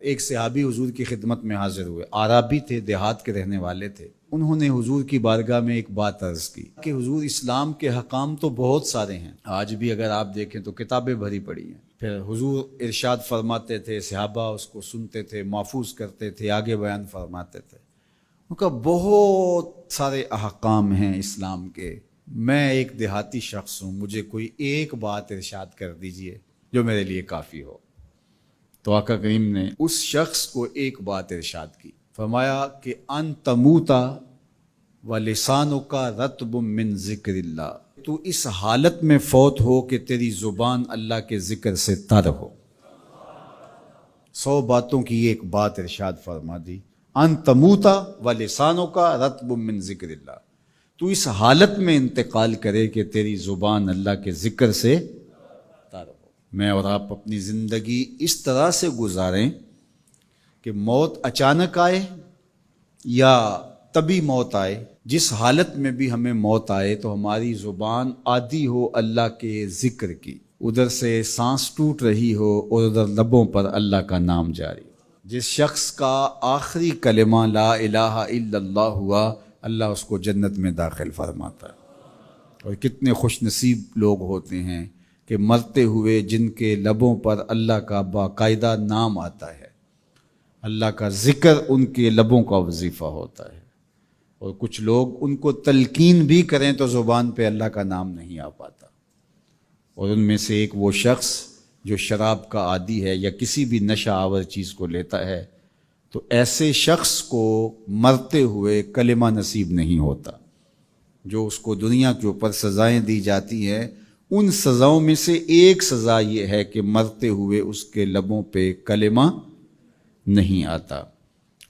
ایک صحابی حضور کی خدمت میں حاضر ہوئے، عرابی تھے، دیہات کے رہنے والے تھے۔ انہوں نے حضور کی بارگاہ میں ایک بات عرض کی کہ حضور اسلام کے حکام تو بہت سارے ہیں، آج بھی اگر آپ دیکھیں تو کتابیں بھری پڑی ہیں۔ پھر حضور ارشاد فرماتے تھے، صحابہ اس کو سنتے تھے، محفوظ کرتے تھے، آگے بیان فرماتے تھے۔ ان کا بہت سارے احکام ہیں اسلام کے، میں ایک دیہاتی شخص ہوں، مجھے کوئی ایک بات ارشاد کر دیجئے جو میرے لیے کافی ہو۔ تو آقا کریم نے اس شخص کو ایک بات ارشاد کی، فرمایا کہ ان تموتا ولسانک رطب من ذکر اللہ، تو اس حالت میں فوت ہو کہ تیری زبان اللہ کے ذکر سے تر ہو۔ 100 باتوں کی ایک بات ارشاد فرما دی، ان تموتا ولسانک رطب من ذکر اللہ، تو اس حالت میں انتقال کرے کہ تیری زبان اللہ کے ذکر سے تر ہو۔ میں اور آپ اپنی زندگی اس طرح سے گزاریں کہ موت اچانک آئے یا طبی موت آئے، جس حالت میں بھی ہمیں موت آئے تو ہماری زبان عادی ہو اللہ کے ذکر کی، ادھر سے سانس ٹوٹ رہی ہو اور ادھر لبوں پر اللہ کا نام جاری۔ جس شخص کا آخری کلمہ لا الہ الا اللہ ہوا، اللہ اس کو جنت میں داخل فرماتا ہے۔ اور کتنے خوش نصیب لوگ ہوتے ہیں کہ مرتے ہوئے جن کے لبوں پر اللہ کا باقاعدہ نام آتا ہے، اللہ کا ذکر ان کے لبوں کا وظیفہ ہوتا ہے۔ اور کچھ لوگ ان کو تلقین بھی کریں تو زبان پہ اللہ کا نام نہیں آ پاتا۔ اور ان میں سے ایک وہ شخص جو شراب کا عادی ہے یا کسی بھی نشہ آور چیز کو لیتا ہے، تو ایسے شخص کو مرتے ہوئے کلمہ نصیب نہیں ہوتا۔ جو اس کو دنیا کے اوپر سزائیں دی جاتی ہیں، ان سزاؤں میں سے ایک سزا یہ ہے کہ مرتے ہوئے اس کے لبوں پہ کلمہ نہیں آتا۔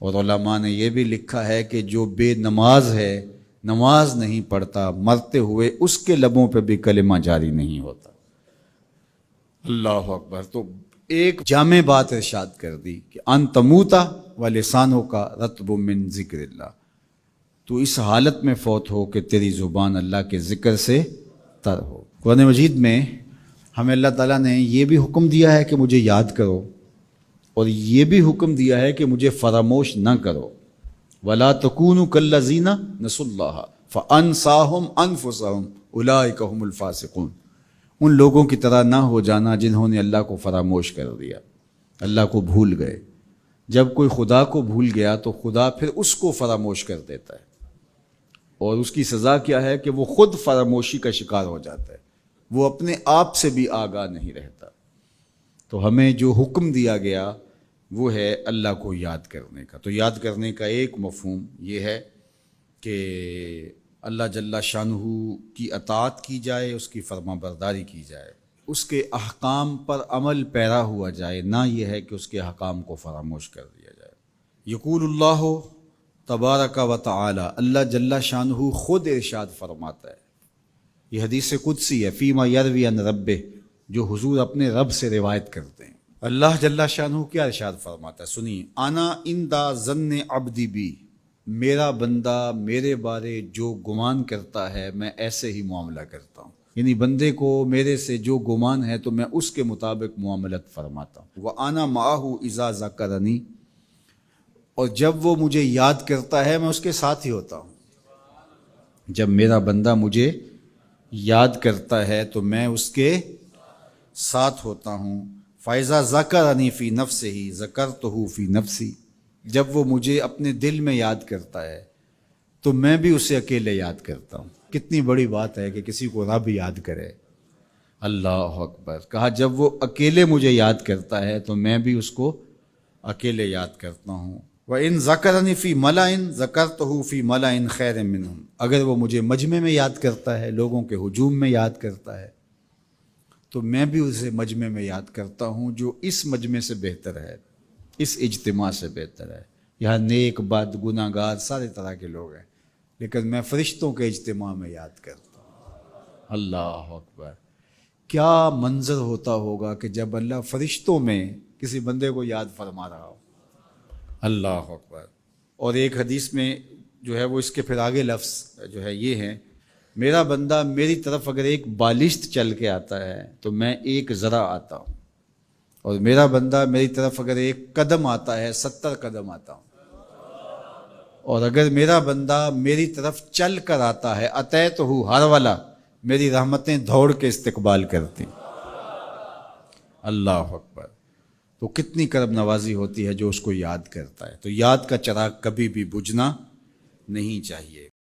اور علماء نے یہ بھی لکھا ہے کہ جو بے نماز ہے، نماز نہیں پڑھتا، مرتے ہوئے اس کے لبوں پہ بھی کلمہ جاری نہیں ہوتا۔ اللہ اکبر۔ تو ایک جامع بات ارشاد کر دی کہ ان تموتا ولسانک رطب من ذکر اللہ، تو اس حالت میں فوت ہو کہ تیری زبان اللہ کے ذکر سے تر ہو۔ قرآن مجید میں ہمیں اللہ تعالیٰ نے یہ بھی حکم دیا ہے کہ مجھے یاد کرو، اور یہ بھی حکم دیا ہے کہ مجھے فراموش نہ کرو۔ وَلَا تَكُونُوا كَالَّذِينَ نَسُوا اللَّهَ فَأَنسَاهُمْ أَنفُسَهُمْ أُولَٰئِكَ هُمُ الْفَاسِقُونَ، ان لوگوں کی طرح نہ ہو جانا جنہوں نے اللہ کو فراموش کر دیا، اللہ کو بھول گئے۔ جب کوئی خدا کو بھول گیا تو خدا پھر اس کو فراموش کر دیتا ہے، اور اس کی سزا کیا ہے کہ وہ خود فراموشی کا شکار ہو جاتا ہے، وہ اپنے آپ سے بھی آگاہ نہیں رہتا۔ تو ہمیں جو حکم دیا گیا وہ ہے اللہ کو یاد کرنے کا۔ تو یاد کرنے کا ایک مفہوم یہ ہے کہ اللہ جل شانہ کی اطاعت کی جائے، اس کی فرما برداری کی جائے، اس کے احکام پر عمل پیرا ہوا جائے، نہ یہ ہے کہ اس کے احکام کو فراموش کر دیا جائے۔ یقول اللہ تبارک و تعالی، اللہ جل شانہ خود ارشاد فرماتا ہے، یہ حدیث قدسی ہے، فیما یروی عن ربہ، جو حضور اپنے رب سے روایت کرتے ہیں۔ اللہ جل شانہ کیا ارشاد فرماتا ہے، سنیے، انا عند ظن عبدی بی، میرا بندہ میرے بارے جو گمان کرتا ہے میں ایسے ہی معاملہ کرتا ہوں، یعنی بندے کو میرے سے جو گمان ہے تو میں اس کے مطابق معاملت فرماتا ہوں۔ وَأَنَا مَعَهُ إِذَا ذَكَرَنِي، اور جب وہ مجھے یاد کرتا ہے میں اس کے ساتھ ہی ہوتا ہوں۔ جب میرا بندہ مجھے یاد کرتا ہے تو میں اس کے ساتھ ہوتا ہوں۔ فَإِذَا ذَكَرَنِي فِي نَفْسِهِ ذَكَرْتُهُ فِي نَفْسِي، جب وہ مجھے اپنے دل میں یاد کرتا ہے تو میں بھی اسے اکیلے یاد کرتا ہوں۔ کتنی بڑی بات ہے کہ کسی کو رب یاد کرے، اللہ اکبر۔ کہا جب وہ اکیلے مجھے یاد کرتا ہے تو میں بھی اس کو اکیلے یاد کرتا ہوں۔ وَإِن ذَكَرَنِي فِي مَلَئٍ ذَكَرْتُهُ فِي مَلَئٍ خَيْرٍ مِّنْهُمْ، اگر وہ مجھے مجمع میں یاد کرتا ہے، لوگوں کے ہجوم میں یاد کرتا ہے، تو میں بھی اسے مجمع میں یاد کرتا ہوں جو اس مجمع سے بہتر ہے، اس اجتماع سے بہتر ہے۔ یہاں نیک بد گناہ گار سارے طرح کے لوگ ہیں، لیکن میں فرشتوں کے اجتماع میں یاد کرتا ہوں۔ اللہ اکبر۔ کیا منظر ہوتا ہوگا کہ جب اللہ فرشتوں میں کسی بندے کو یاد فرما رہا ہو، اللہ اکبر۔ اور ایک حدیث میں جو ہے وہ اس کے پھر آگے لفظ جو ہے یہ ہے، میرا بندہ میری طرف اگر ایک بالشت چل کے آتا ہے تو میں ایک ذرا آتا ہوں، اور میرا بندہ میری طرف اگر ایک قدم آتا ہے 70 قدم آتا ہوں، اور اگر میرا بندہ میری طرف چل کر آتا ہے اتیت ہو ہر والا، میری رحمتیں دوڑ کے استقبال کرتی. اللہ اکبر. تو کتنی کرم نوازی ہوتی ہے جو اس کو یاد کرتا ہے. تو یاد کا چراغ کبھی بھی بجھنا نہیں چاہیے.